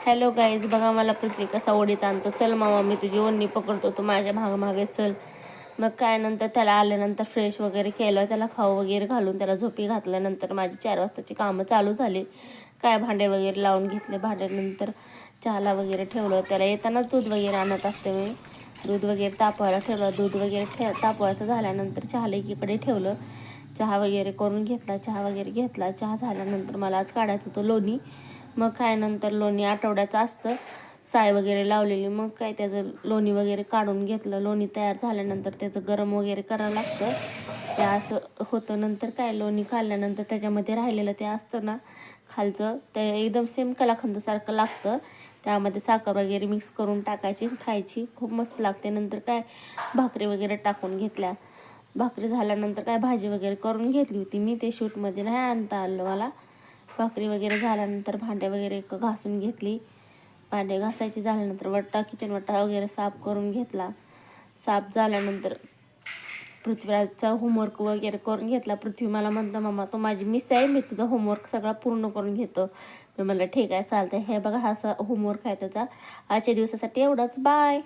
Hello guys, बघा मला पृथ्वी कसा ओढीत आणतो. चल मामा, मी तुझी ओढणी पकडतो, तू माझ्या मागे चल. मग काय, नंतर त्याला आल्यानंतर फ्रेश वगैरे केलं, त्याला खाऊ वगैरे घालून त्याला झोपी घातल्यानंतर माझी 4 वाजताची कामं चालू झाली. काय भांडे वगैरे लावून घेतले, भांड्यानंतर चहाला वगैरे ठेवलं. त्याला येतानाच दूध वगैरे आणत असते मी. दूध वगैरे तापवायला ठेवलं. दूध वगैरे तापवायचं झाल्यानंतर चहाला एकीकडे ठेवलं. चहा वगैरे करून घेतला. चहा झाल्यानंतर मला आज काढायचं होतं लोणी. मग काय, नंतर लोणी आठवड्याचं असतं, साय वगैरे लावलेली. मग काय, त्याचं लोणी वगैरे काढून घेतलं. लोणी तयार झाल्यानंतर त्याचं गरम वगैरे करावं लागतं. ते असं होतं. नंतर काय, लोणी काढल्यानंतर त्याच्यामध्ये राहिलेलं ते असतं ना खालचं, ते एकदम सेम कलाकंदसारखं लागतं. त्यामध्ये साखर वगैरे मिक्स करून टाकायची, खायची, खूप मस्त लागते. नंतर काय, भाकरी वगैरे टाकून घेतल्या. भाकरी झाल्यानंतर काय, भाजी वगैरे करून घेतली होती मी. ते शूटमध्ये नाही आणता आलं मला. भाकरी वगैरे झाल्यानंतर भांडे वगैरे घासून घेतली. भांडे घासायची झाल्यानंतर किचन वट्टा वगैरे साफ करून घेतला. साफ झाल्यानंतर पृथ्वीराजचा होमवर्क वगैरे करून घेतला. पृथ्वी मला म्हणतं, मामा तू माझी मिस आहे, मी तुझा होमवर्क सगळा पूर्ण करून घेतो. मी म्हणलं ठीक आहे, चालतंय. हे बघा, हा होमवर्क आहे त्याचा. आजच्या दिवसासाठी एवढाच. बाय.